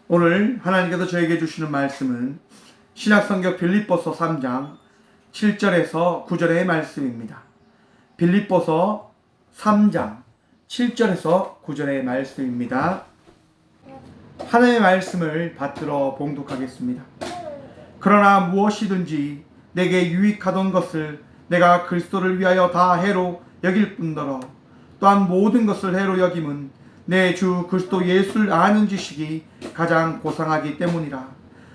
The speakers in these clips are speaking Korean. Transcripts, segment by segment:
오늘 하나님께서 저에게 주시는 말씀은 신약성경 빌립보서 3장 7절에서 9절의 말씀입니다. 빌립보서 3장 7절에서 9절의 말씀입니다. 하나님의 말씀을 받들어 봉독하겠습니다. 그러나 무엇이든지 내게 유익하던 것을 내가 그리스도를 위하여 다 해로 여길 뿐더러 또한 모든 것을 해로 여김은 내 주 그리스도 예수를 아는 지식이 가장 고상하기 때문이라.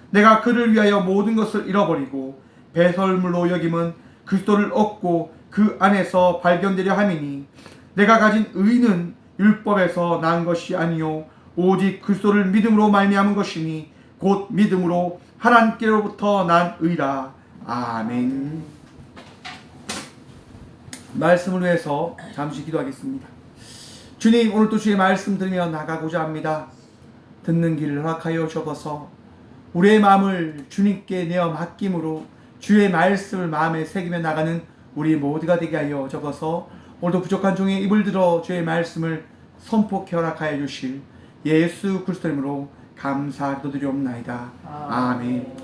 내가 그를 위하여 모든 것을 잃어버리고 배설물로 여김은 그리스도를 얻고 그 안에서 발견되려 함이니 내가 가진 의는 율법에서 난 것이 아니요 오직 그리스도를 믿음으로 말미암은 것이니 곧 믿음으로 하나님께로부터 난 의라. 아멘. 말씀을 위해서 잠시 기도하겠습니다. 주님, 오늘도 주의 말씀 들으며 나가고자 합니다. 듣는 길을 허락하여 주옵소서. 우리의 마음을 주님께 내어 맡김으로 주의 말씀을 마음에 새기며 나가는 우리 모두가 되게 하여 주옵소서. 오늘도 부족한 종의 입을 들어 주의 말씀을 선포케 허락하여 주실 예수 그리스도 이름으로 감사 기도드리옵나이다. 아멘.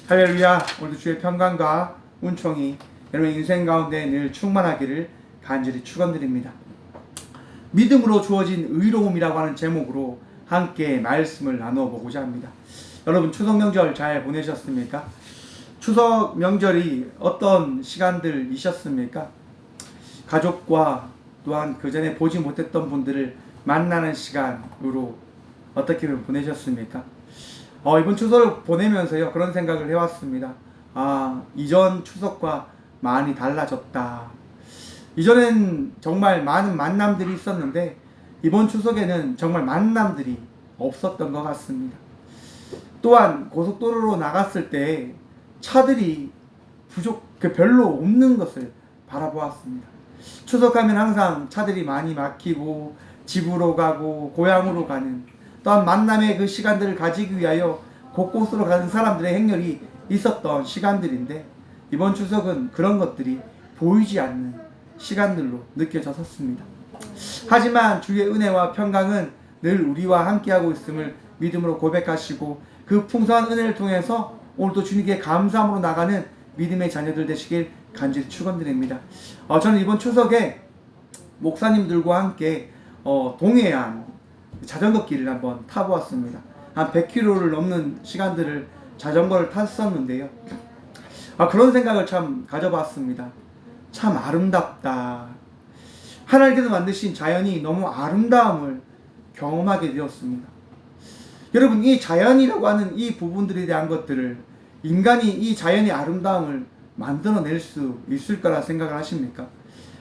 할렐루야. 오늘도 주의 평강과 은총이 여러분의 인생 가운데 늘 충만하기를 간절히 축원드립니다. 믿음으로 주어진 의로움이라고 하는 제목으로 함께 말씀을 나누어 보고자 합니다. 여러분, 추석 명절 잘 보내셨습니까? 추석 명절이 어떤 시간들이셨습니까? 가족과 또한 그 전에 보지 못했던 분들을 만나는 시간으로 어떻게 보내셨습니까? 이번 추석을 보내면서요, 그런 생각을 해왔습니다. 이전 추석과 많이 달라졌다. 이전엔 정말 많은 만남들이 있었는데 이번 추석에는 정말 만남들이 없었던 것 같습니다. 또한 고속도로로 나갔을 때 차들이 별로 없는 것을 바라보았습니다. 추석하면 항상 차들이 많이 막히고 집으로 가고 고향으로 가는, 또한 만남의 그 시간들을 가지기 위하여 곳곳으로 가는 사람들의 행렬이 있었던 시간들인데 이번 추석은 그런 것들이 보이지 않는 시간들로 느껴졌었습니다. 하지만 주의 은혜와 평강은 늘 우리와 함께하고 있음을 믿음으로 고백하시고 그 풍성한 은혜를 통해서 오늘도 주님께 감사함으로 나가는 믿음의 자녀들 되시길 간절히 축원드립니다. 저는 이번 추석에 목사님들과 함께 동해안 자전거 길을 한번 타보았습니다. 한 100km를 넘는 시간들을 자전거를 탔었는데요. 그런 생각을 참 가져봤습니다. 참 아름답다. 하나님께서 만드신 자연이 너무 아름다움을 경험하게 되었습니다. 여러분, 이 자연이라고 하는 이 부분들에 대한 것들을 인간이 이 자연의 아름다움을 만들어낼 수 있을 거라 생각을 하십니까?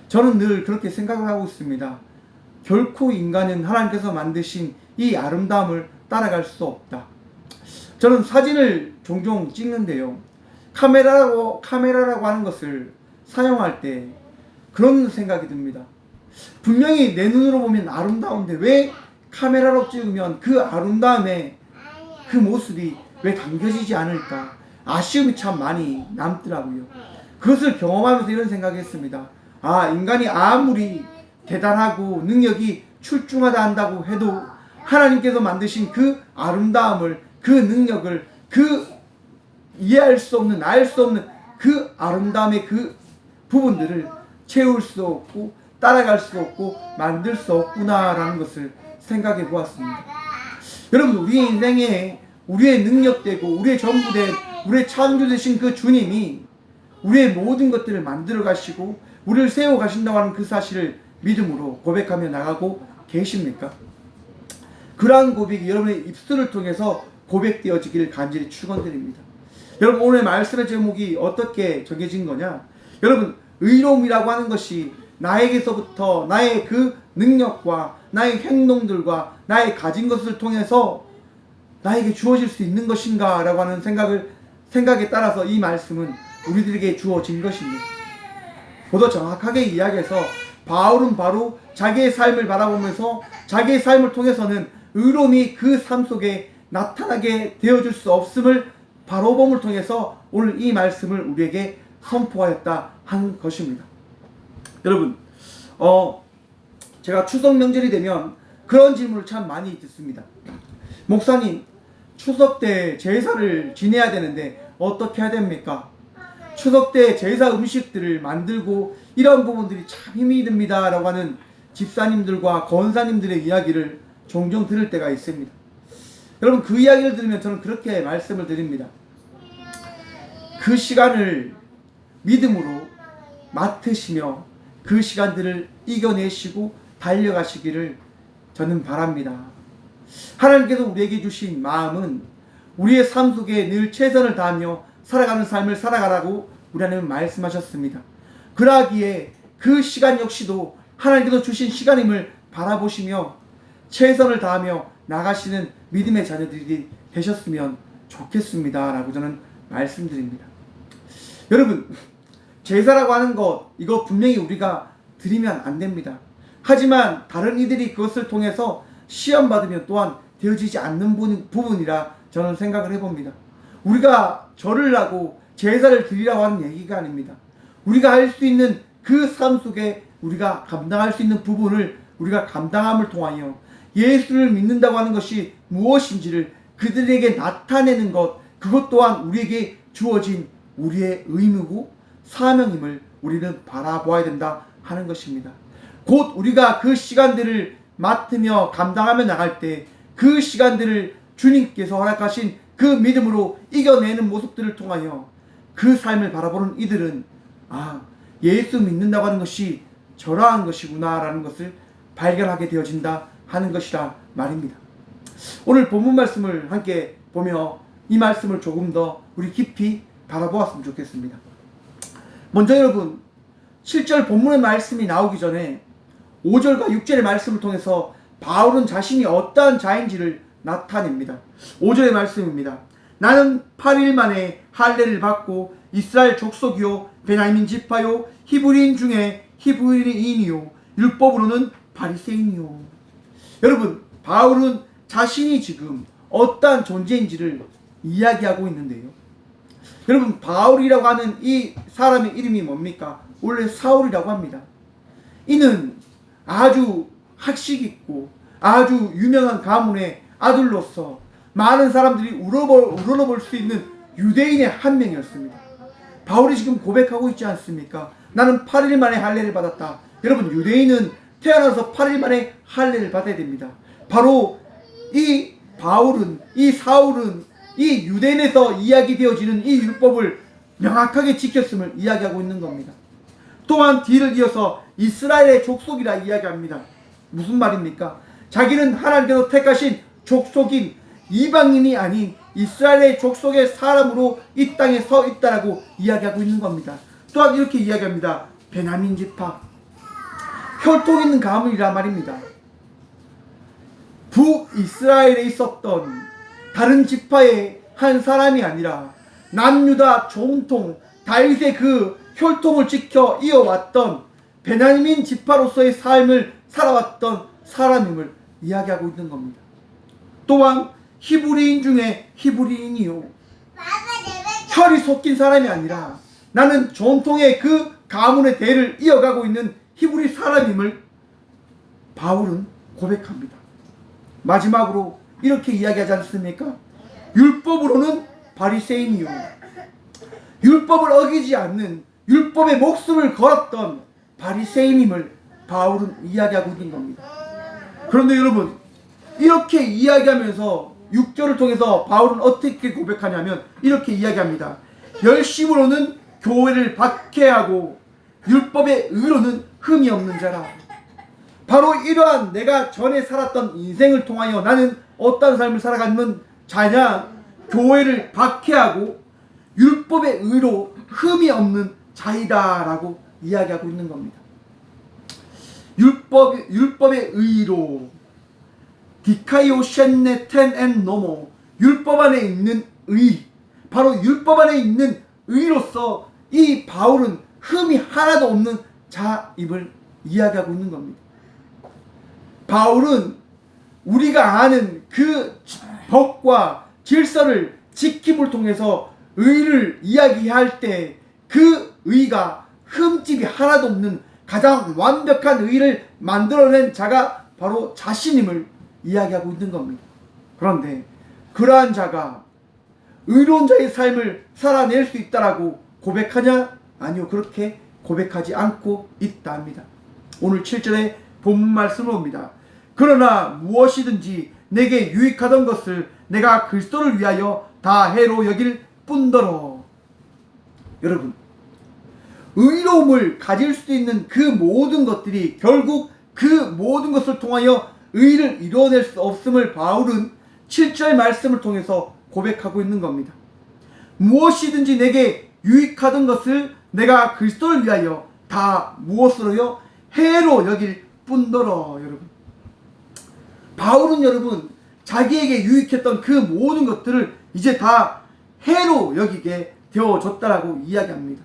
저는 늘 그렇게 생각을 하고 있습니다. 결코 인간은 하나님께서 만드신 이 아름다움을 따라갈 수 없다. 저는 사진을 종종 찍는데요, 카메라라고 하는 것을 사용할 때 그런 생각이 듭니다. 분명히 내 눈으로 보면 아름다운데 왜 카메라로 찍으면 그 아름다움의 그 모습이 왜 담겨지지 않을까? 아쉬움이 참 많이 남더라고요. 그것을 경험하면서 이런 생각을 했습니다. 인간이 아무리 대단하고 능력이 출중하다 한다고 해도 하나님께서 만드신 그 아름다움을, 그 능력을, 그 이해할 수 없는, 알 수 없는 그 아름다움의 그 부분들을 채울 수 없고 따라갈 수 없고 만들 수 없구나라는 것을 생각해 보았습니다. 여러분, 우리의 인생에 우리의 능력되고 우리의 전부된, 우리의 창조 되신 그 주님이 우리의 모든 것들을 만들어 가시고 우리를 세워 가신다고 하는 그 사실을 믿음으로 고백하며 나가고 계십니까? 그러한 고백이 여러분의 입술을 통해서 고백되어지기를 간절히 축원드립니다. 여러분, 오늘 말씀의 제목이 어떻게 정해진 거냐? 여러분, 의로움이라고 하는 것이 나에게서부터 나의 그 능력과 나의 행동들과 나의 가진 것을 통해서 나에게 주어질 수 있는 것인가 라고 하는 생각에 따라서 이 말씀은 우리들에게 주어진 것입니다. 보다 정확하게 이야기해서 바울은 바로 자기의 삶을 바라보면서 자기의 삶을 통해서는 의로움이 그 삶 속에 나타나게 되어줄 수 없음을 바로봄을 통해서 오늘 이 말씀을 우리에게 선포하였다 한 것입니다. 여러분, 제가 추석 명절이 되면 그런 질문을 참 많이 듣습니다. 목사님, 추석 때 제사를 지내야 되는데 어떻게 해야 됩니까? 추석 때 제사 음식들을 만들고 이런 부분들이 참 힘이 듭니다 라고 하는 집사님들과 권사님들의 이야기를 종종 들을 때가 있습니다. 여러분, 그 이야기를 들으면 저는 그렇게 말씀을 드립니다. 그 시간을 믿음으로 맡으시며 그 시간들을 이겨내시고 달려가시기를 저는 바랍니다. 하나님께서 우리에게 주신 마음은 우리의 삶 속에 늘 최선을 다하며 살아가는 삶을 살아가라고 우리 하나님은 말씀하셨습니다. 그러기에 그 시간 역시도 하나님께서 주신 시간임을 바라보시며 최선을 다하며 나가시는 믿음의 자녀들이 되셨으면 좋겠습니다 라고 저는 말씀드립니다. 여러분, 제사라고 하는 것, 이거 분명히 우리가 드리면 안 됩니다. 하지만 다른 이들이 그것을 통해서 시험받으면 또한 되어지지 않는 부분이라 저는 생각을 해봅니다. 우리가 절을 하고 제사를 드리라고 하는 얘기가 아닙니다. 우리가 할 수 있는 그 삶 속에 우리가 감당할 수 있는 부분을 우리가 감당함을 통하여 예수를 믿는다고 하는 것이 무엇인지를 그들에게 나타내는 것, 그것 또한 우리에게 주어진 우리의 의무고 사명임을 우리는 바라보아야 된다 하는 것입니다. 곧 우리가 그 시간들을 맡으며 감당하며 나갈 때 그 시간들을 주님께서 허락하신 그 믿음으로 이겨내는 모습들을 통하여 그 삶을 바라보는 이들은 예수 믿는다고 하는 것이 저러한 것이구나 라는 것을 발견하게 되어진다 하는 것이라 말입니다. 오늘 본문 말씀을 함께 보며 이 말씀을 조금 더 우리 깊이 바라보았으면 좋겠습니다. 먼저 여러분, 7절 본문의 말씀이 나오기 전에 5절과 6절의 말씀을 통해서 바울은 자신이 어떠한 자인지를 나타냅니다. 5절의 말씀입니다. 나는 8일 만에 할례를 받고 이스라엘 족속이요 베냐민 지파요 히브리인 중에 히브리인이요 율법으로는 바리새인이요. 여러분, 바울은 자신이 지금 어떠한 존재인지를 이야기하고 있는데요. 여러분, 바울이라고 하는 이 사람의 이름이 뭡니까? 원래 사울이라고 합니다. 이는 아주 학식 있고 아주 유명한 가문의 아들로서 많은 사람들이 우러러볼 수 있는 유대인의 한 명이었습니다. 바울이 지금 고백하고 있지 않습니까? 나는 8일 만에 할례를 받았다. 여러분, 유대인은 태어나서 8일 만에 할례를 받아야 됩니다. 바로 이 바울은, 이 사울은 이 유대인에서 이야기되어지는 이 율법을 명확하게 지켰음을 이야기하고 있는 겁니다. 또한 뒤를 이어서 이스라엘의 족속이라 이야기합니다. 무슨 말입니까? 자기는 하나님께서 택하신 족속인 이방인이 아닌 이스라엘의 족속의 사람으로 이 땅에 서 있다라고 이야기하고 있는 겁니다. 또한 이렇게 이야기합니다. 베냐민 지파, 혈통 있는 가문이라 말입니다. 북이스라엘에 있었던 다른 지파의 한 사람이 아니라 남유다 정통 다윗의 그 혈통을 지켜 이어왔던 베냐민 지파로서의 삶을 살아왔던 사람임을 이야기하고 있는 겁니다. 또한 히브리인 중에 히브리인이요, 혈이 섞인 사람이 아니라 나는 전통의 그 가문의 대를 이어가고 있는 히브리 사람임을 바울은 고백합니다. 마지막으로 이렇게 이야기하지 않습니까? 율법으로는 바리새인이요, 율법을 어기지 않는 율법의 목숨을 걸었던 바리새인임을 바울은 이야기하고 있는 겁니다. 그런데 여러분, 이렇게 이야기하면서 6절을 통해서 바울은 어떻게 고백하냐면 이렇게 이야기합니다. 열심으로는 교회를 박해하고 율법의 의로는 흠이 없는 자라. 바로 이러한 내가 전에 살았던 인생을 통하여 나는 어떤 삶을 살아가는 자냐? 교회를 박해하고 율법의 의로 흠이 없는 자이다 라고 이야기하고 있는 겁니다. 율법의 의로 디카이오 셴네 텐 앤 노모, 율법 안에 있는 의, 바로 율법 안에 있는 의로서 이 바울은 흠이 하나도 없는 자임을 이야기하고 있는 겁니다. 바울은 우리가 아는 그 법과 질서를 지킴을 통해서 의를 이야기할 때 그 의가 흠집이 하나도 없는 가장 완벽한 의를 만들어낸 자가 바로 자신임을 이야기하고 있는 겁니다. 그런데 그러한 자가 의로운 자의 삶을 살아낼 수 있다라고 고백하냐? 아니요, 그렇게 고백하지 않고 있다 합니다. 오늘 7절에 본문 말씀을 봅니다. 그러나 무엇이든지 내게 유익하던 것을 내가 그리스도를 위하여 다 해로 여길 뿐더러. 여러분, 의로움을 가질 수 있는 그 모든 것들이 결국 그 모든 것을 통하여 의를 이루어낼 수 없음을 바울은 7절 말씀을 통해서 고백하고 있는 겁니다. 무엇이든지 내게 유익하던 것을 내가 그리스도를 위하여 다 무엇으로요? 해로 여길 뿐더러. 여러분, 바울은 여러분 자기에게 유익했던 그 모든 것들을 이제 다 해로 여기게 되어졌다라고 이야기합니다.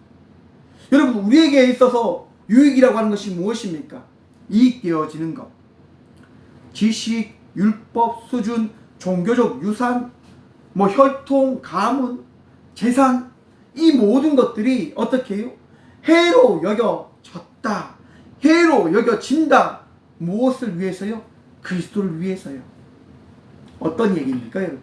여러분, 우리에게 있어서 유익이라고 하는 것이 무엇입니까? 이익되어지는 것, 지식, 율법, 수준, 종교적 유산, 혈통, 가문, 재산, 이 모든 것들이 어떻게 해요? 해로 여겨졌다, 해로 여겨진다. 무엇을 위해서요? 그리스도를 위해서요. 어떤 얘기입니까, 여러분?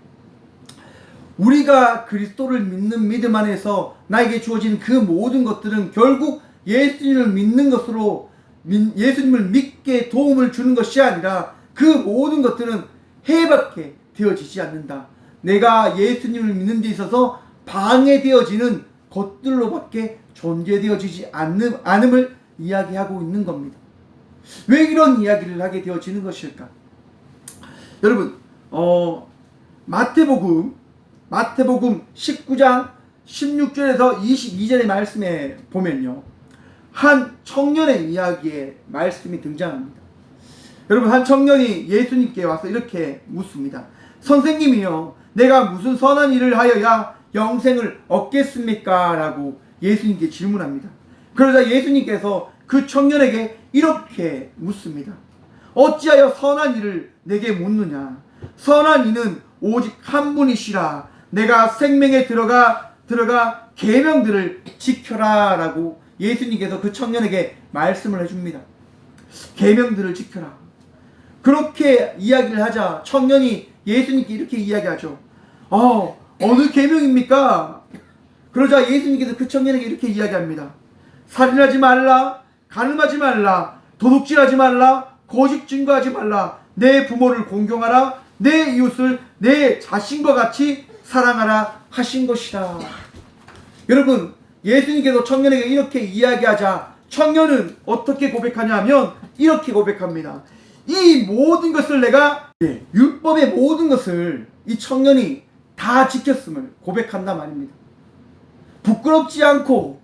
우리가 그리스도를 믿는 믿음 안에서 나에게 주어진 그 모든 것들은 결국 예수님을 믿는 것으로, 예수님을 믿게 도움을 주는 것이 아니라 그 모든 것들은 해밖에 되어지지 않는다. 내가 예수님을 믿는 데 있어서 방해되어지는 것들로밖에 존재되어지지 않음을 이야기하고 있는 겁니다. 왜 이런 이야기를 하게 되어지는 것일까? 여러분, 마태복음 19장 16절에서 22절의 말씀에 보면요, 한 청년의 이야기의 말씀이 등장합니다. 여러분, 한 청년이 예수님께 와서 이렇게 묻습니다. 선생님이요, 내가 무슨 선한 일을 하여야 영생을 얻겠습니까? 라고 예수님께 질문합니다. 그러자 예수님께서 그 청년에게 이렇게 묻습니다. 어찌하여 선한 일을 내게 묻느냐? 선한 이는 오직 한 분이시라. 내가 생명에 들어가 계명들을 지켜라. 라고 예수님께서 그 청년에게 말씀을 해줍니다. 계명들을 지켜라. 그렇게 이야기를 하자 청년이 예수님께 이렇게 이야기하죠. 어느 계명입니까? 그러자 예수님께서 그 청년에게 이렇게 이야기합니다. 살인하지 말라, 간음하지 말라, 도둑질하지 말라, 거짓 증거하지 말라, 내 부모를 공경하라, 내 이웃을 내 자신과 같이 사랑하라 하신 것이다. 여러분, 예수님께서 청년에게 이렇게 이야기하자 청년은 어떻게 고백하냐 하면 이렇게 고백합니다. 이 모든 것을 내가, 율법의 모든 것을 이 청년이 다 지켰음을 고백한단 말입니다. 부끄럽지 않고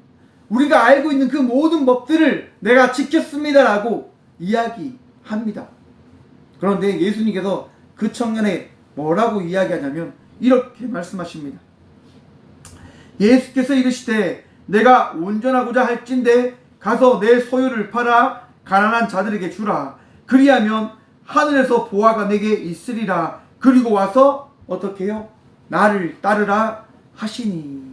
우리가 알고 있는 그 모든 법들을 내가 지켰습니다라고 이야기합니다. 그런데 예수님께서 그 청년에 뭐라고 이야기하냐면 이렇게 말씀하십니다. 예수께서 이르시되 내가 온전하고자 할진대 가서 내 소유를 팔아 가난한 자들에게 주라. 그리하면 하늘에서 보화가 내게 있으리라. 그리고 와서 어떻게 해요? 나를 따르라 하시니.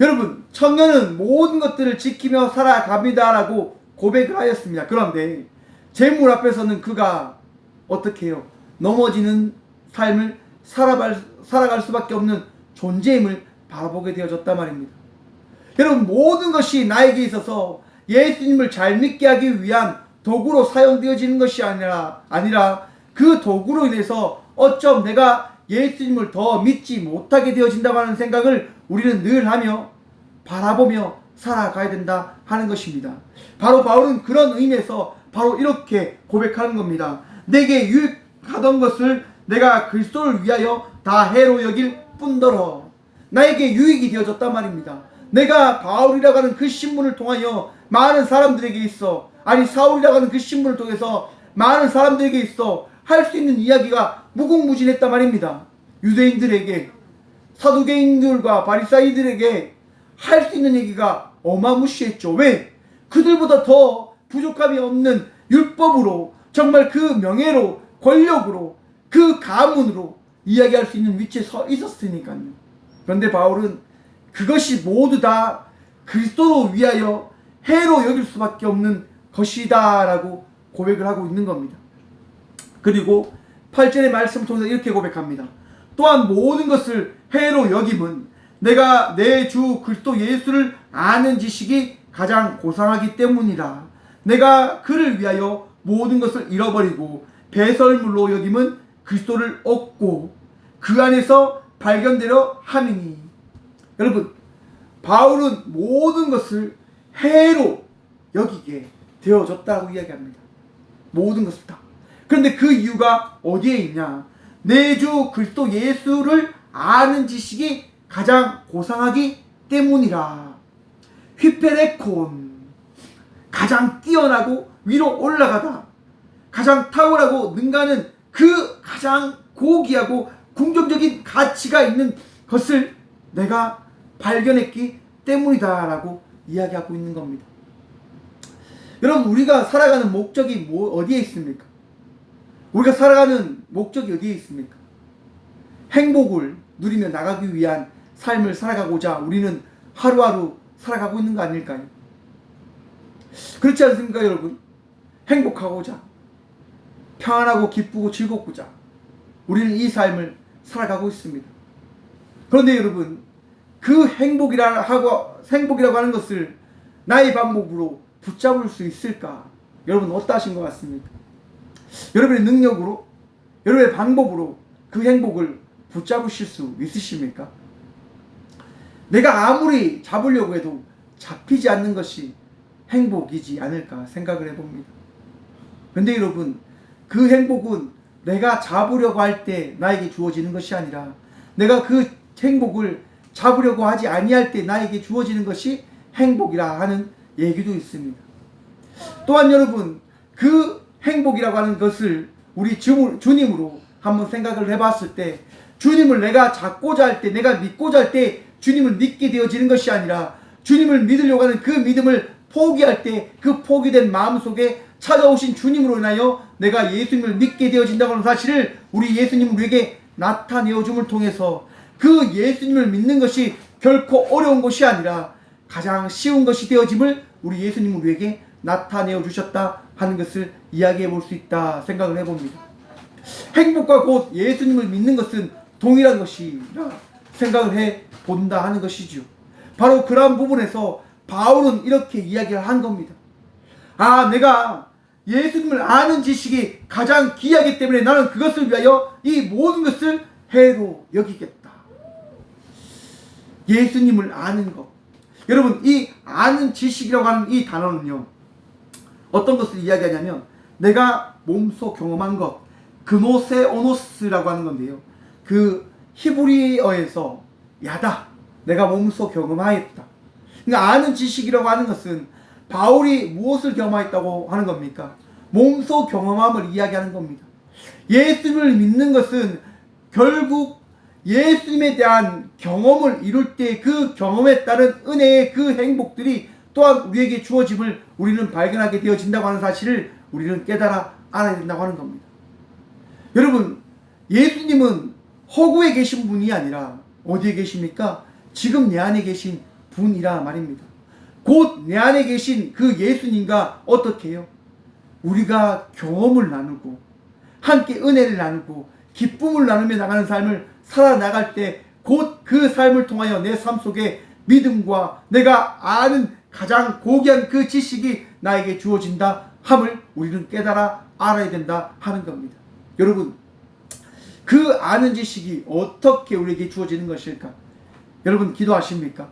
여러분, 청년은 모든 것들을 지키며 살아갑니다라고 고백을 하였습니다. 그런데 재물 앞에서는 그가 어떻게 해요? 넘어지는 삶을 살아갈 수밖에 없는 존재임을 바라보게 되어졌단 말입니다. 여러분, 모든 것이 나에게 있어서 예수님을 잘 믿게 하기 위한 도구로 사용되어지는 것이 아니라 그 도구로 인해서 어쩜 내가 예수님을 더 믿지 못하게 되어진다고 하는 생각을 우리는 늘 하며 바라보며 살아가야 된다 하는 것입니다. 바로 바울은 그런 의미에서 바로 이렇게 고백하는 겁니다. 내게 유익하던 것을 내가 그리스도를 위하여 다 해로 여길 뿐더러. 나에게 유익이 되어졌단 말입니다. 내가 바울이라고 하는 그 신분을 통하여 많은 사람들에게 있어, 사울이라고 하는 그 신분을 통해서 많은 사람들에게 있어 할 수 있는 이야기가 무궁무진했단 말입니다. 유대인들에게, 사두개인들과 바리사이들에게 할 수 있는 얘기가 어마무시했죠. 왜? 그들보다 더 부족함이 없는 율법으로, 정말 그 명예로, 권력으로, 그 가문으로 이야기할 수 있는 위치에 서 있었으니까요. 그런데 바울은 그것이 모두 다 그리스도로 위하여 해로 여길 수밖에 없는 것이다 라고 고백을 하고 있는 겁니다. 그리고 8절의 말씀을 통해서 이렇게 고백합니다. 또한 모든 것을 해로 여김은 내가 내 주 그리스도 예수를 아는 지식이 가장 고상하기 때문이라. 내가 그를 위하여 모든 것을 잃어버리고 배설물로 여김은 그리스도를 얻고 그 안에서 발견되려 함이니. 여러분, 바울은 모든 것을 해로 여기게 되어졌다고 이야기합니다. 모든 것을 다. 그런데 그 이유가 어디에 있냐? 내 주 그리스도 예수를 아는 지식이 가장 고상하기 때문이라. 휘페레콘, 가장 뛰어나고 위로 올라가다, 가장 탁월하고 능가하는 그 가장 고귀하고 궁정적인 가치가 있는 것을 내가 발견했기 때문이다 라고 이야기하고 있는 겁니다. 여러분, 우리가 살아가는 목적이 어디에 있습니까? 우리가 살아가는 목적이 어디에 있습니까? 행복을 누리며 나가기 위한 삶을 살아가고자 우리는 하루하루 살아가고 있는 거 아닐까요? 그렇지 않습니까, 여러분? 행복하고자, 평안하고 기쁘고 즐겁고자 우리는 이 삶을 살아가고 있습니다. 그런데 여러분, 그 행복이라고 하는 것을 나의 방법으로 붙잡을 수 있을까? 여러분, 어떠하신 것 같습니까? 여러분의 능력으로, 여러분의 방법으로 그 행복을 붙잡으실 수 있으십니까? 내가 아무리 잡으려고 해도 잡히지 않는 것이 행복이지 않을까 생각을 해봅니다. 그런데 여러분, 그 행복은 내가 잡으려고 할 때 나에게 주어지는 것이 아니라 내가 그 행복을 잡으려고 하지 아니할 때 나에게 주어지는 것이 행복이라 하는 얘기도 있습니다. 또한 여러분, 그 행복이라고 하는 것을 우리 주님으로 한번 생각을 해봤을 때, 주님을 내가 잡고자 할 때, 내가 믿고자 할 때 주님을 믿게 되어지는 것이 아니라 주님을 믿으려고 하는 그 믿음을 포기할 때 그 포기된 마음속에 찾아오신 주님으로 인하여 내가 예수님을 믿게 되어진다고 하는 사실을 우리 예수님 우리에게 나타내어줌을 통해서 그 예수님을 믿는 것이 결코 어려운 것이 아니라 가장 쉬운 것이 되어짐을 우리 예수님 우리에게 나타내어 주셨다 하는 것을 이야기해 볼 수 있다 생각을 해봅니다. 행복과 곧 예수님을 믿는 것은 동일한 것이라 생각을 해 본다 하는 것이죠. 바로 그러한 부분에서 바울은 이렇게 이야기를 한 겁니다. 아, 내가 예수님을 아는 지식이 가장 귀하기 때문에 나는 그것을 위하여 이 모든 것을 해로 여기겠다. 예수님을 아는 것. 여러분, 이 아는 지식이라고 하는 이 단어는요, 어떤 것을 이야기하냐면 내가 몸소 경험한 것, 그노세오노스라고 하는 건데요, 그 히브리어에서 야다, 내가 몸소 경험하였다. 그러니까 아는 지식이라고 하는 것은 바울이 무엇을 경험했다고 하는 겁니까? 몸소 경험함을 이야기하는 겁니다. 예수님을 믿는 것은 결국 예수님에 대한 경험을 이룰 때 그 경험에 따른 은혜의 그 행복들이 또한 우리에게 주어짐을 우리는 발견하게 되어진다고 하는 사실을 우리는 깨달아 알아야 된다고 하는 겁니다. 여러분, 예수님은 허구에 계신 분이 아니라 어디에 계십니까? 지금 내 안에 계신 분이라 말입니다. 곧 내 안에 계신 그 예수님과 어떻게 해요? 우리가 경험을 나누고 함께 은혜를 나누고 기쁨을 나누며 나가는 삶을 살아나갈 때 곧 그 삶을 통하여 내 삶 속에 믿음과 내가 아는 가장 고귀한 그 지식이 나에게 주어진다 함을 우리는 깨달아 알아야 된다 하는 겁니다. 여러분, 그 아는 지식이 어떻게 우리에게 주어지는 것일까? 여러분, 기도하십니까?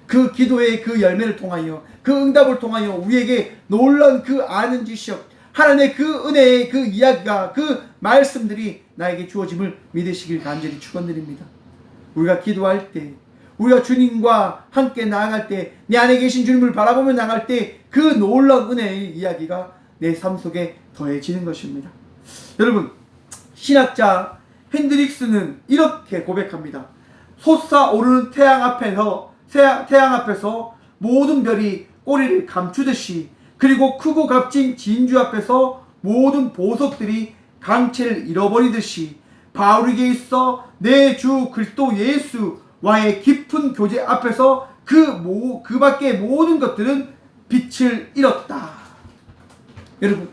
그 기도의 그 열매를 통하여, 그 응답을 통하여 우리에게 놀라운 그 아는 지식, 하나님의 그 은혜의 그 이야기가, 그 말씀들이 나에게 주어짐을 믿으시길 간절히 축원드립니다. 우리가 기도할 때, 우리가 주님과 함께 나아갈 때, 내 안에 계신 주님을 바라보며 나아갈 때 그 놀라운 은혜의 이야기가 내 삶 속에 더해지는 것입니다. 여러분, 신학자 핸드릭스는 이렇게 고백합니다. 솟아오르는 태양 앞에서 모든 별이 꼬리를 감추듯이, 그리고 크고 값진 진주 앞에서 모든 보석들이 강체를 잃어버리듯이 바울에게 있어 내 주 그리스도 예수와의 깊은 교제 앞에서 그 밖의 모든 것들은 빛을 잃었다. 여러분,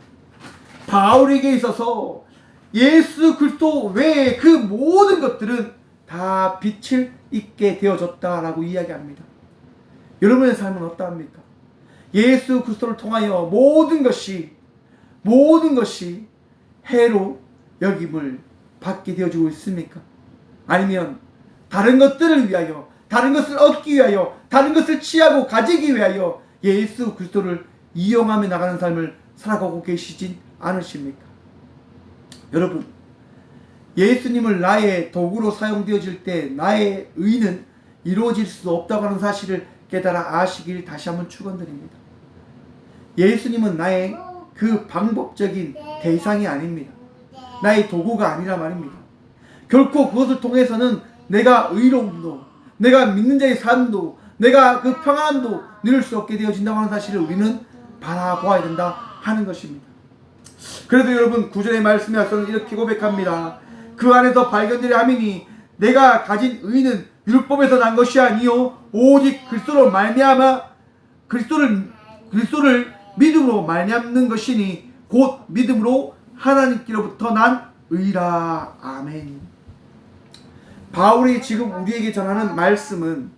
바울에게 있어서 예수 그리스도 외에 그 모든 것들은 다 빛을 있게 되어졌다라고 이야기합니다. 여러분의 삶은 어떠합니까? 예수 그리스도를 통하여 모든 것이 해로 여김을 받게 되어지고 있습니까? 아니면 다른 것들을 위하여, 다른 것을 얻기 위하여, 다른 것을 취하고 가지기 위하여 예수 그리스도를 이용하며 나가는 삶을 살아가고 계시진 않으십니까? 여러분, 예수님을 나의 도구로 사용되어질 때 나의 의는 이루어질 수 없다고 하는 사실을 깨달아 아시길 다시 한번 축원드립니다. 예수님은 나의 그 방법적인 대상이 아닙니다. 나의 도구가 아니라 말입니다. 결코 그것을 통해서는 내가 의로움도, 내가 믿는 자의 삶도, 내가 그 평안도 누릴 수 없게 되어진다고 하는 사실을 우리는 바라보아야 된다 하는 것입니다. 그래도 여러분, 구절의 말씀에서는 이렇게 고백합니다. 그 안에서 발견되려 함이니 내가 가진 의는 율법에서 난 것이 아니요 오직 그리스도로 말미암아 그리스도를 믿음으로 말미암는 것이니 곧 믿음으로 하나님께로부터 난 의라. 아멘. 바울이 지금 우리에게 전하는 말씀은,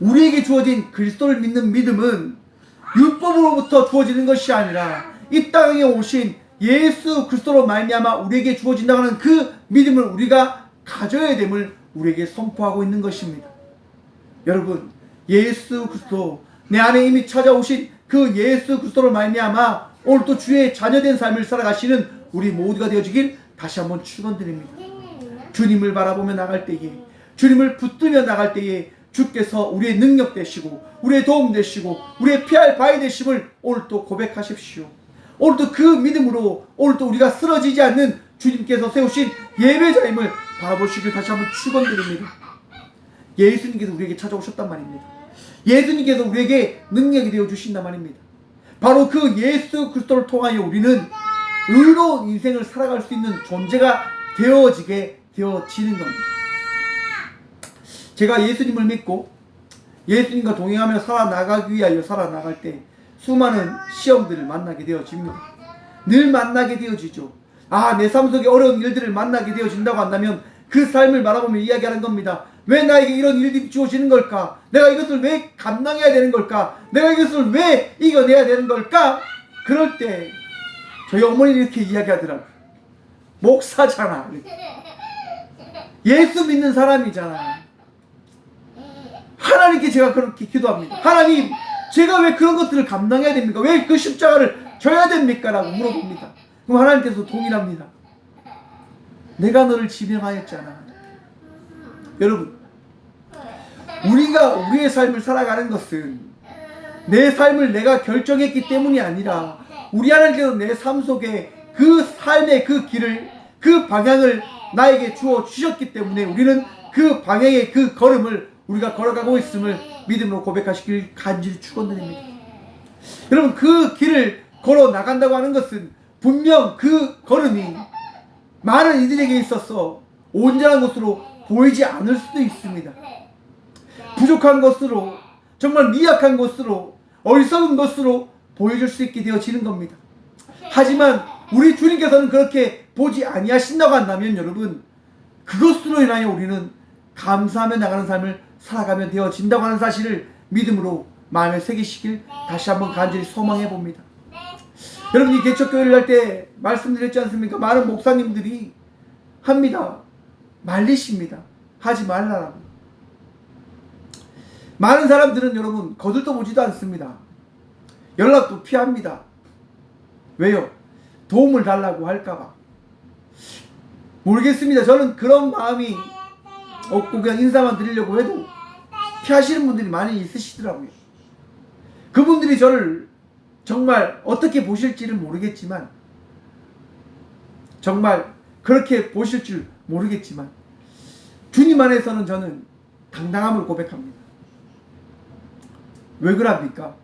우리에게 주어진 그리스도를 믿는 믿음은 율법으로부터 주어지는 것이 아니라 이 땅에 오신 예수 그리스도로 말미암아 우리에게 주어진다고 하는 그 믿음을 우리가 가져야 됨을 우리에게 선포하고 있는 것입니다. 여러분, 예수 그리스도, 내 안에 이미 찾아오신 그 예수 그리스도로 말미암아 오늘도 주의 자녀된 삶을 살아가시는 우리 모두가 되어지길 다시 한번 축원드립니다. 주님을 바라보며 나갈 때에, 주님을 붙들며 나갈 때에 주께서 우리의 능력 되시고 우리의 도움 되시고 우리의 피할 바위 되심을 오늘도 고백하십시오. 오늘도 그 믿음으로 오늘도 우리가 쓰러지지 않는 주님께서 세우신 예배자임을 바라보시길 다시 한번 축원드립니다. 예수님께서 우리에게 찾아오셨단 말입니다. 예수님께서 우리에게 능력이 되어 주신단 말입니다. 바로 그 예수 그리스도를 통하여 우리는 의로운 인생을 살아갈 수 있는 존재가 되어지는 겁니다. 제가 예수님을 믿고 예수님과 동행하며 살아나가기 위하여 살아나갈 때 수많은 시험들을 만나게 되어집니다. 늘 만나게 되어지죠. 내 삶 속에 어려운 일들을 만나게 되어진다고 한다면 그 삶을 바라보며 이야기하는 겁니다. 왜 나에게 이런 일들이 주어지는 걸까? 내가 이것을 왜 감당해야 되는 걸까? 내가 이것을 왜 이겨내야 되는 걸까? 그럴 때 저희 어머니는 이렇게 이야기하더라고요. 목사잖아. 예수 믿는 사람이잖아. 하나님께 제가 그렇게 기도합니다. 하나님, 제가 왜 그런 것들을 감당해야 됩니까? 왜 그 십자가를 져야 됩니까? 라고 물어봅니다. 그럼 하나님께서 동일합니다. 내가 너를 지명하였잖아. 여러분, 우리가 우리의 삶을 살아가는 것은 내 삶을 내가 결정했기 때문이 아니라 우리 하나님께서 내 삶 속에 그 삶의 그 길을, 그 방향을 나에게 주어 주셨기 때문에 우리는 그 방향의 그 걸음을 우리가 걸어가고 있음을 믿음으로 고백하시길 간절히 축원드립니다. 여러분, 그 길을 걸어 나간다고 하는 것은 분명 그 걸음이 많은 이들에게 있어서 온전한 것으로 보이지 않을 수도 있습니다. 부족한 것으로, 정말 미약한 것으로, 어리석은 것으로 보여줄 수 있게 되어지는 겁니다. 하지만 우리 주님께서는 그렇게 보지 아니하신다고 한다면 여러분, 그것으로 인하여 우리는 감사하며 나가는 삶을 살아가면 되어진다고 하는 사실을 믿음으로 마음에 새기시길 다시 한번 간절히 소망해 봅니다. 여러분, 이 개척교회를 할 때 말씀드렸지 않습니까? 많은 목사님들이 합니다. 말리십니다. 하지 말라라고. 많은 사람들은 여러분 거들떠 보지도 않습니다. 연락도 피합니다. 왜요? 도움을 달라고 할까봐. 모르겠습니다. 저는 그런 마음이 없고 그냥 인사만 드리려고 해도 피하시는 분들이 많이 있으시더라고요. 그분들이 저를 정말 어떻게 보실지는 모르겠지만, 정말 그렇게 보실 줄 모르겠지만 주님 안에서는 저는 당당함을 고백합니다. 왜 그럽니까?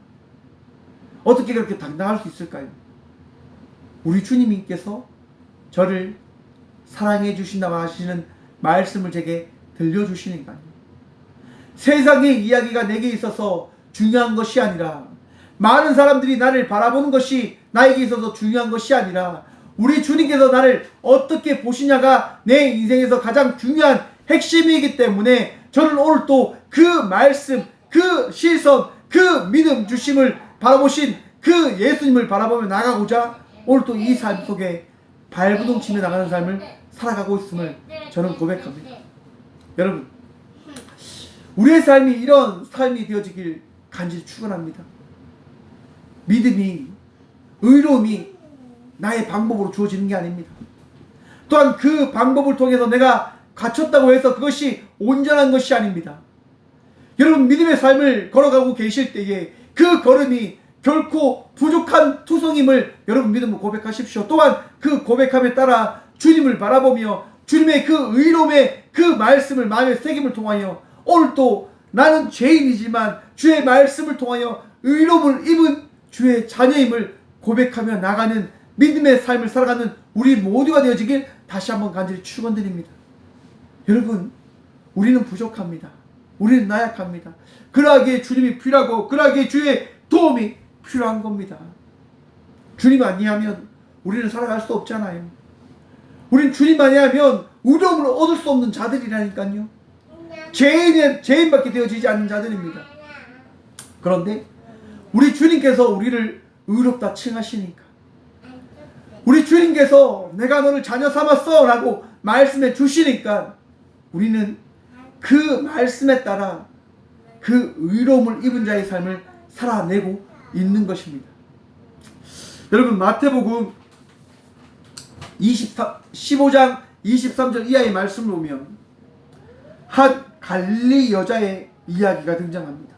어떻게 그렇게 당당할 수 있을까요? 우리 주님께서 저를 사랑해 주신다고 하시는 말씀을 제게 들려주시니까요. 세상의 이야기가 내게 있어서 중요한 것이 아니라, 많은 사람들이 나를 바라보는 것이 나에게 있어서 중요한 것이 아니라, 우리 주님께서 나를 어떻게 보시냐가 내 인생에서 가장 중요한 핵심이기 때문에 저는 오늘 또 그 말씀, 그 시선, 그 믿음 주심을 바라보신 그 예수님을 바라보며 나가고자 오늘 또 이 삶 속에 발부동 치며 나가는 삶을 살아가고 있음을 저는 고백합니다. 여러분, 우리의 삶이 이런 삶이 되어지길 간절히 축원합니다. 믿음이, 의로움이 나의 방법으로 주어지는 게 아닙니다. 또한 그 방법을 통해서 내가 갖췄다고 해서 그것이 온전한 것이 아닙니다. 여러분, 믿음의 삶을 걸어가고 계실 때에 그 걸음이 결코 부족한 투성임을 여러분 믿음으로 고백하십시오. 또한 그 고백함에 따라 주님을 바라보며 주님의 그 의로움의 그 말씀을 마음에 새김을 통하여 오늘 또 나는 죄인이지만 주의 말씀을 통하여 의로움을 입은 주의 자녀임을 고백하며 나가는 믿음의 삶을 살아가는 우리 모두가 되어지길 다시 한번 간절히 축원드립니다. 여러분, 우리는 부족합니다. 우리는 나약합니다. 그러하기에 주님이 필요하고 그러하기에 주의 도움이 필요한 겁니다. 주님 아니하면 우리는 살아갈 수 없잖아요. 우린 주님 아니하면 의로움을 얻을 수 없는 자들이라니까요. 죄인밖에 되어지지 않는 자들입니다. 그런데 우리 주님께서 우리를 의롭다 칭하시니까, 우리 주님께서 내가 너를 자녀 삼았어 라고 말씀해 주시니까 우리는 그 말씀에 따라 그 의로움을 입은 자의 삶을 살아내고 있는 것입니다. 여러분, 마태복음 15장 23절 이하의 말씀을 보면 한 갈릴리 여자의 이야기가 등장합니다.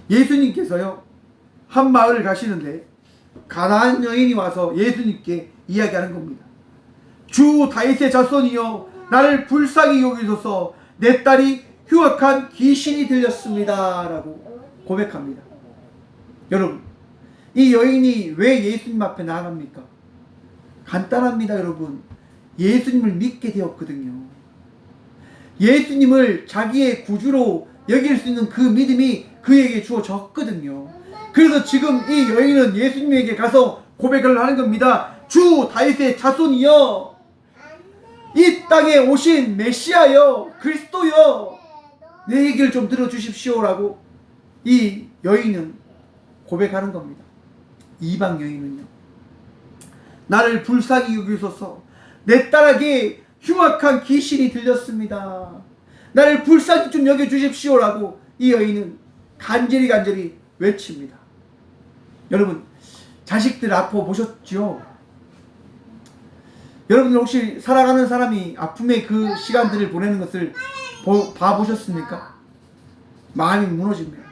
예수님께서요, 한 마을을 가시는데 가나안 여인이 와서 예수님께 이야기하는 겁니다. 주 다윗의 자손이여, 나를 불쌍히 여기소서, 내 딸이 흉악한 귀신이 들렸습니다 라고 고백합니다. 여러분, 이 여인이 왜 예수님 앞에 나아갑니까? 간단합니다. 여러분, 예수님을 믿게 되었거든요. 예수님을 자기의 구주로 여길 수 있는 그 믿음이 그에게 주어졌거든요. 그래서 지금 이 여인은 예수님에게 가서 고백을 하는 겁니다. 주 다윗의 자손이여, 이 땅에 오신 메시아여, 그리스도여, 내 얘기를 좀 들어주십시오 라고 이 여인은 고백하는 겁니다. 이방 여인은요, 나를 불쌍히 여기소서, 내 딸에게 흉악한 귀신이 들렸습니다. 나를 불쌍히 좀 여겨주십시오 라고 이 여인은 간절히 외칩니다. 여러분, 자식들 아파 보셨죠? 여러분들 혹시 살아가는 사람이 아픔의 그 시간들을 보내는 것을 봐보셨습니까? 마음이 무너집니다.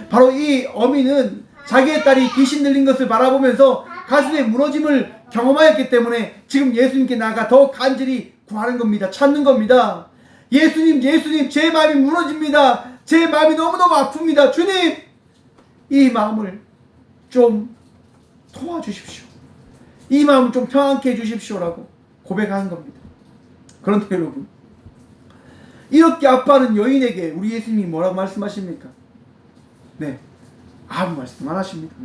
바로 이 어미는 자기의 딸이 귀신 들린 것을 바라보면서 가슴의 무너짐을 경험하였기 때문에 지금 예수님께 나아가 더 간절히 구하는 겁니다. 찾는 겁니다. 예수님, 제 마음이 무너집니다. 제 마음이 너무너무 아픕니다. 주님, 이 마음을 좀 도와주십시오. 이 마음을 좀 평안케 해주십시오라고 고백하는 겁니다. 그런데 여러분, 이렇게 아파하는 여인에게 우리 예수님이 뭐라고 말씀하십니까? 네, 아무 말씀 안 하십니다.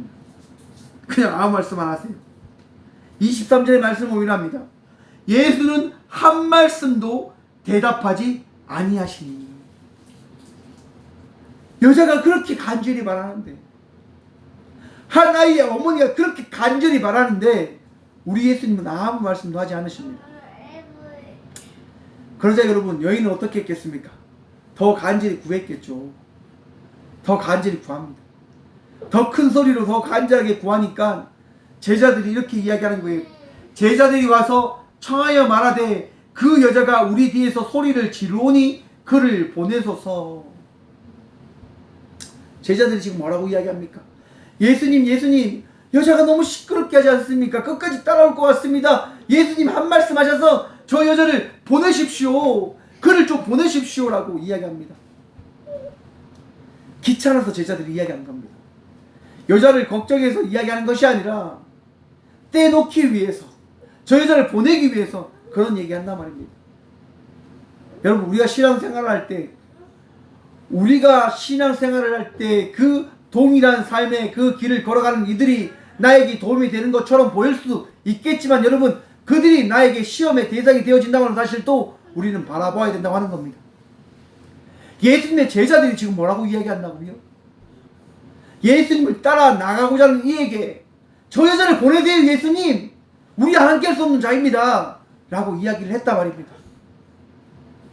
그냥 아무 말씀 안 하세요. 23절의 말씀을 오인합니다. 예수는 한 말씀도 대답하지 아니하시니. 여자가 그렇게 간절히 말하는데, 한 아이의 어머니가 그렇게 간절히 말하는데 우리 예수님은 아무 말씀도 하지 않으십니다. 그러자 여러분, 여인은 어떻게 했겠습니까? 더 간절히 구했겠죠. 더 간절히 구합니다. 더 큰 소리로 더 간절하게 구하니까 제자들이 이렇게 이야기하는 거예요. 제자들이 와서 청하여 말하되 그 여자가 우리 뒤에서 소리를 지르오니 그를 보내소서. 제자들이 지금 뭐라고 이야기합니까? 예수님, 여자가 너무 시끄럽게 하지 않습니까? 끝까지 따라올 것 같습니다. 예수님 한 말씀 하셔서 저 여자를 보내십시오. 그를 좀 보내십시오 라고 이야기합니다. 귀찮아서 제자들이 이야기하는 겁니다. 여자를 걱정해서 이야기하는 것이 아니라 떼놓기 위해서, 저 여자를 보내기 위해서 그런 얘기한단 말입니다. 여러분, 우리가 신앙생활을 할 때 그 동일한 삶의 그 길을 걸어가는 이들이 나에게 도움이 되는 것처럼 보일 수 있겠지만 여러분, 그들이 나에게 시험의 대상이 되어진다고 하는 사실도 우리는 바라봐야 된다고 하는 겁니다. 예수님의 제자들이 지금 뭐라고 이야기한다고요? 예수님을 따라 나가고자 하는 이에게 저 여자를 보내세요 예수님, 우리 함께 할 수 없는 자입니다 라고 이야기를 했단 말입니다.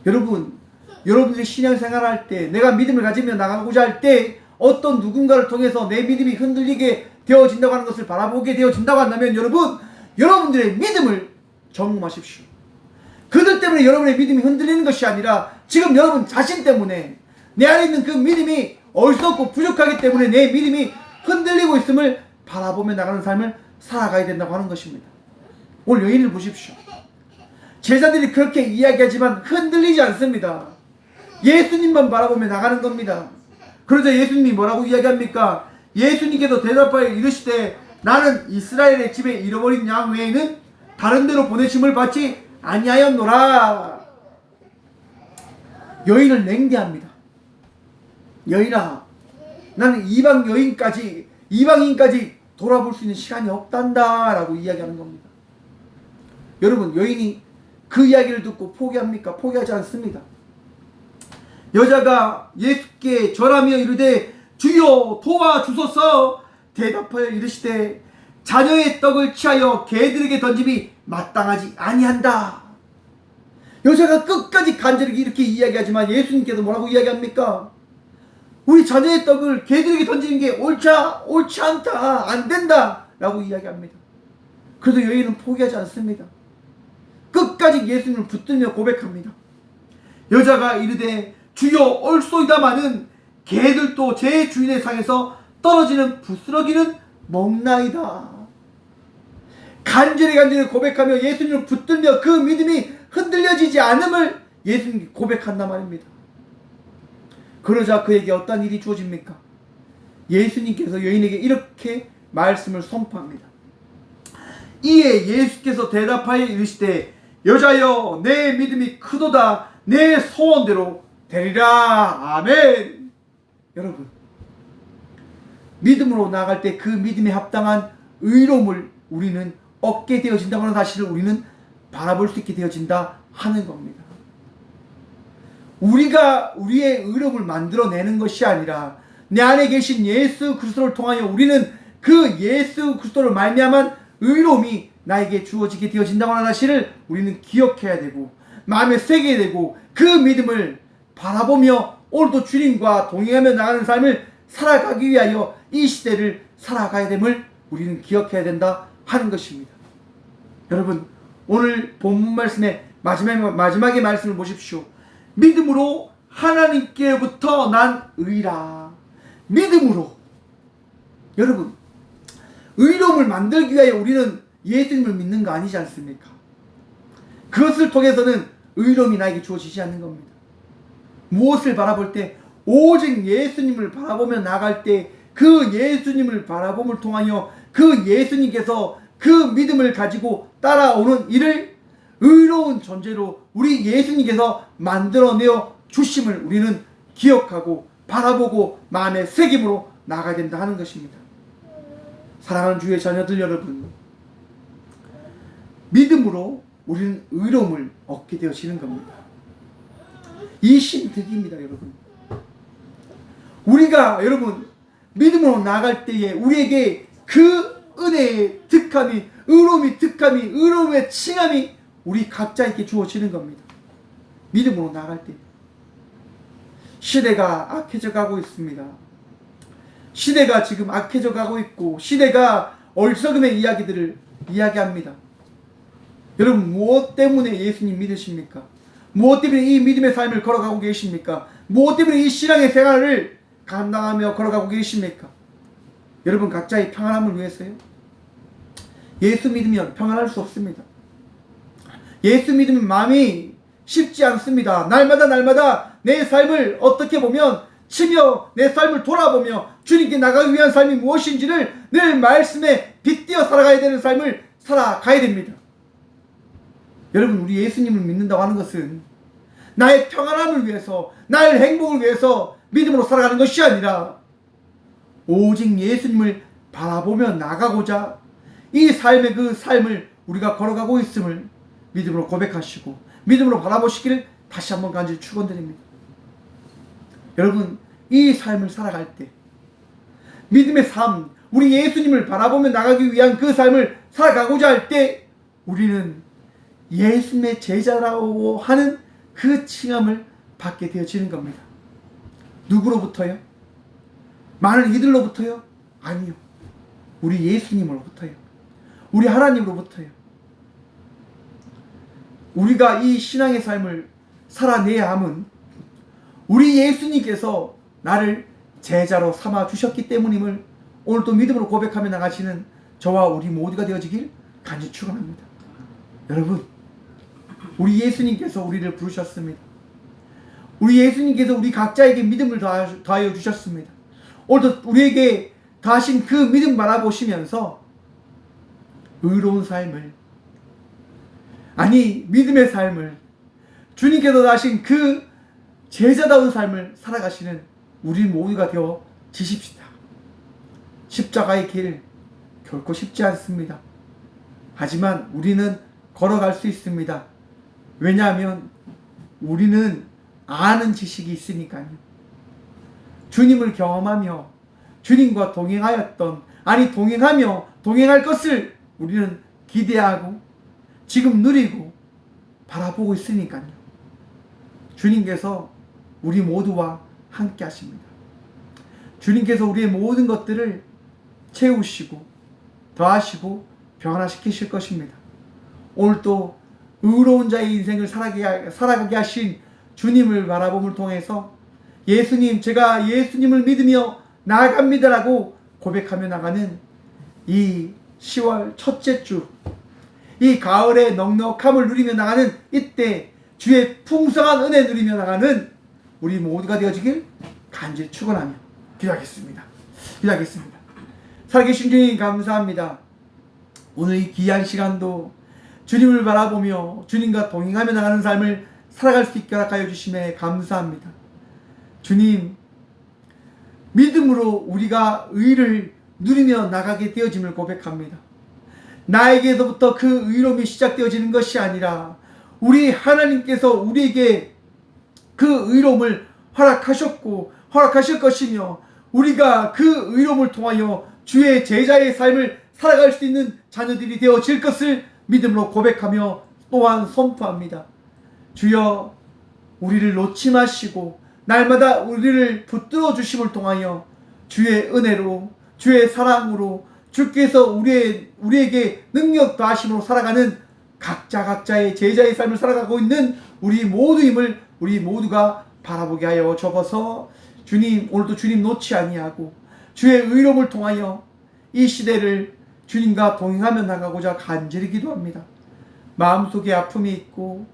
여러분, 여러분들이 신앙생활을 할 때, 내가 믿음을 가지며 나가고자 할 때 어떤 누군가를 통해서 내 믿음이 흔들리게 되어진다고 하는 것을 바라보게 되어진다고 한다면 여러분, 여러분들의 믿음을 점검하십시오. 그들 때문에 여러분의 믿음이 흔들리는 것이 아니라 지금 여러분 자신 때문에 내 안에 있는 그 믿음이 어리석고 부족하기 때문에 내 믿음이 흔들리고 있음을 바라보며 나가는 삶을 살아가야 된다고 하는 것입니다. 오늘 여인을 보십시오. 제자들이 그렇게 이야기하지만 흔들리지 않습니다. 예수님만 바라보며 나가는 겁니다. 그러자 예수님이 뭐라고 이야기합니까? 예수님께서 대답하여 이르시되 나는 이스라엘의 집에 잃어버린 양 외에는 다른 데로 보내심을 받지 아니하였노라. 여인을 냉대합니다. 여인아, 나는 이방인까지 돌아볼 수 있는 시간이 없단다 라고 이야기하는 겁니다. 여러분, 여인이 그 이야기를 듣고 포기합니까? 포기하지 않습니다. 여자가 예수께 절하며 이르되 주여 도와주소서. 대답하여 이르시되 자녀의 떡을 취하여 개들에게 던짐이 마땅하지 아니한다. 여자가 끝까지 간절히 이렇게 이야기하지만 예수님께서 뭐라고 이야기합니까? 우리 자녀의 떡을 개들에게 던지는 게 옳지 않다, 안 된다 라고 이야기합니다. 그래도 여인은 포기하지 않습니다. 끝까지 예수님을 붙들며 고백합니다. 여자가 이르되 주여 옳소이다마는 개들도 제 주인의 상에서 떨어지는 부스러기는 먹나이다. 간절히 고백하며 예수님을 붙들며 그 믿음이 흔들려지지 않음을 예수님이 고백한단 말입니다. 그러자 그에게 어떤 일이 주어집니까? 예수님께서 여인에게 이렇게 말씀을 선포합니다. 이에 예수께서 대답하여 이르시되 여자여 내 믿음이 크도다, 내 소원대로 되리라. 아멘. 여러분, 믿음으로 나갈 때 그 믿음에 합당한 의로움을 우리는 얻게 되어진다고 하는 사실을 우리는 바라볼 수 있게 되어진다 하는 겁니다. 우리가 우리의 의로움을 만들어내는 것이 아니라 내 안에 계신 예수 그리스도를 통하여 우리는 그 예수 그리스도를 말미암은 의로움이 나에게 주어지게 되어진다고 하는 사실을 우리는 기억해야 되고 마음에 새겨야 되고 그 믿음을 바라보며 오늘도 주님과 동행하며 나가는 삶을 살아가기 위하여 이 시대를 살아가야 됨을 우리는 기억해야 된다 하는 것입니다. 여러분, 오늘 본문 말씀의 마지막의 말씀을 보십시오. 믿음으로 하나님께로부터 난 의라. 믿음으로. 여러분, 의로움을 만들기 위하여 우리는 예수님을 믿는 거 아니지 않습니까? 그것을 통해서는 의로움이 나에게 주어지지 않는 겁니다. 무엇을 바라볼 때? 오직 예수님을 바라보며 나갈 때 그 예수님을 바라봄을 통하여 그 예수님께서 그 믿음을 가지고 따라오는 일을 의로운 존재로 우리 예수님께서 만들어내어 주심을 우리는 기억하고 바라보고 마음의 새김으로 나가야 된다 하는 것입니다. 사랑하는 주의 자녀들 여러분, 믿음으로 우리는 의로움을 얻게 되어지는 겁니다. 이 신득입니다, 여러분. 우리가 여러분 믿음으로 나갈 때에 우리에게 그 은혜의 득함이, 의로움이 득함이, 의로움의 칭함이 우리 각자에게 주어지는 겁니다. 믿음으로 나갈 때. 시대가 악해져 가고 있습니다. 시대가 지금 악해져 가고 있고 시대가 어리석음의 이야기들을 이야기합니다. 여러분, 무엇 때문에 예수님 믿으십니까? 무엇 때문에 이 믿음의 삶을 걸어가고 계십니까? 무엇 때문에 이 신앙의 생활을 감당하며 걸어가고 계십니까? 여러분, 각자의 평안함을 위해서요? 예수 믿으면 평안할 수 없습니다. 예수 믿으면 마음이 쉽지 않습니다. 날마다 내 삶을 어떻게 보면 치며 내 삶을 돌아보며 주님께 나가기 위한 삶이 무엇인지를 늘 말씀에 빗대어 살아가야 되는 삶을 살아가야 됩니다. 여러분, 우리 예수님을 믿는다고 하는 것은 나의 평안함을 위해서, 나의 행복을 위해서 믿음으로 살아가는 것이 아니라 오직 예수님을 바라보며 나가고자 이 삶의 그 삶을 우리가 걸어가고 있음을 믿음으로 고백하시고 믿음으로 바라보시기를 다시 한번 간절히 축원드립니다. 여러분, 이 삶을 살아갈 때 믿음의 삶, 우리 예수님을 바라보며 나가기 위한 그 삶을 살아가고자 할 때 우리는 예수님의 제자라고 하는 그 칭함을 받게 되어지는 겁니다. 누구로부터요? 많은 이들로부터요? 아니요. 우리 예수님으로부터요. 우리 하나님으로부터요. 우리가 이 신앙의 삶을 살아내야 함은 우리 예수님께서 나를 제자로 삼아 주셨기 때문임을 오늘도 믿음으로 고백하며 나가시는 저와 우리 모두가 되어지길 간절히 축원합니다. 여러분, 우리 예수님께서 우리를 부르셨습니다. 우리 예수님께서 우리 각자에게 믿음을 더하여 주셨습니다. 오늘도 우리에게 더하신 그 믿음 바라보시면서 의로운 삶을, 아니 믿음의 삶을, 주님께서 더하신 그 제자다운 삶을 살아가시는 우리 모두가 되어 지십시다. 십자가의 길 결코 쉽지 않습니다. 하지만 우리는 걸어갈 수 있습니다. 왜냐하면 우리는 아는 지식이 있으니까요. 주님을 경험하며 주님과 동행하였던, 아니 동행하며 동행할 것을 우리는 기대하고 지금 누리고 바라보고 있으니까요. 주님께서 우리 모두와 함께 하십니다. 주님께서 우리의 모든 것들을 채우시고 더하시고 변화시키실 것입니다. 오늘도 의로운 자의 인생을 살아가게 하신 주님을 바라봄을 통해서 예수님, 제가 예수님을 믿으며 나아갑니다라고 고백하며 나가는 이 10월 첫째 주, 이 가을의 넉넉함을 누리며 나가는 이때 주의 풍성한 은혜 누리며 나가는 우리 모두가 되어지길 간절히 축원하며 기도하겠습니다. 기도하겠습니다. 살아계신 주님 감사합니다. 오늘 이 귀한 시간도 주님을 바라보며 주님과 동행하며 나가는 삶을 살아갈 수 있게 허락하여 주심에 감사합니다. 주님, 믿음으로 우리가 의를 누리며 나가게 되어짐을 고백합니다. 나에게서부터 그 의로움이 시작되어지는 것이 아니라 우리 하나님께서 우리에게 그 의로움을 허락하실 것이며 우리가 그 의로움을 통하여 주의 제자의 삶을 살아갈 수 있는 자녀들이 되어질 것을 믿음으로 고백하며 또한 선포합니다. 주여, 우리를 놓지 마시고 날마다 우리를 붙들어 주심을 통하여 주의 은혜로, 주의 사랑으로, 주께서 우리에게 능력 더하심으로 살아가는 각자의 제자의 삶을 살아가고 있는 우리 모두임을 우리 모두가 바라보게 하여 주옵소서. 주님, 오늘도 주님 놓지 아니하고 주의 의로움을 통하여 이 시대를 주님과 동행하며 나가고자 간절히 기도합니다. 마음속에 아픔이 있고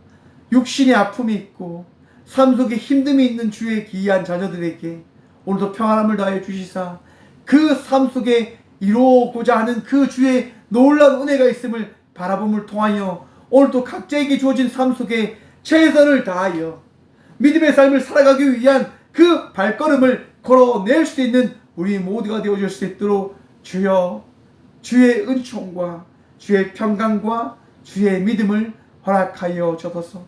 육신의 아픔이 있고 삶 속에 힘듦이 있는 주의 귀한 자녀들에게 오늘도 평안함을 다해 주시사 그 삶 속에 이루고자 하는 그 주의 놀라운 은혜가 있음을 바라봄을 통하여 오늘도 각자에게 주어진 삶 속에 최선을 다하여 믿음의 삶을 살아가기 위한 그 발걸음을 걸어낼 수 있는 우리 모두가 되어줄 수 있도록 주여, 주의 은총과 주의 평강과 주의 믿음을 허락하여 주옵소서.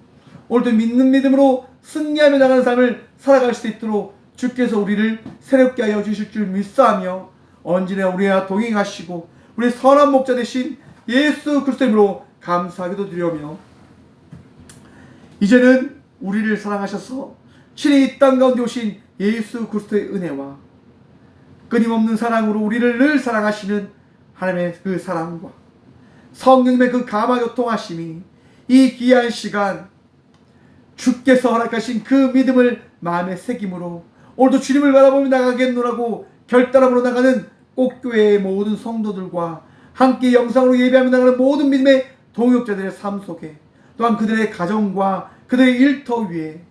오늘도 믿는 믿음으로 승리하며 나가는 삶을 살아갈 수 있도록 주께서 우리를 새롭게 하여 주실 줄 믿사하며 언제나 우리와 동행하시고 우리 선한 목자 되신 예수 그리스도 이름으로 감사하기도 드리오며 이제는 우리를 사랑하셔서 친히 이 땅 가운데 오신 예수 그리스도의 은혜와 끊임없는 사랑으로 우리를 늘 사랑하시는 하나님의 그 사랑과 성령님의 그 감화교통하심이 이 귀한 시간 주께서 허락하신 그 믿음을 마음에 새김으로 오늘도 주님을 바라보며 나가겠노라고 결단함으로 나가는 꼭교회의 모든 성도들과 함께 영상으로 예배하며 나가는 모든 믿음의 동역자들의 삶 속에 또한 그들의 가정과 그들의 일터 위에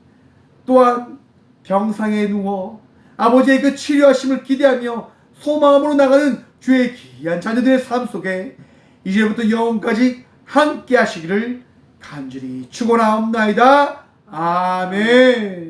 또한 병상에 누워 아버지의 그 치료하심을 기대하며 소망함으로 나가는 주의 귀한 자녀들의 삶 속에 이제부터 영원까지 함께 하시기를 간절히 축원하옵나이다. 아멘.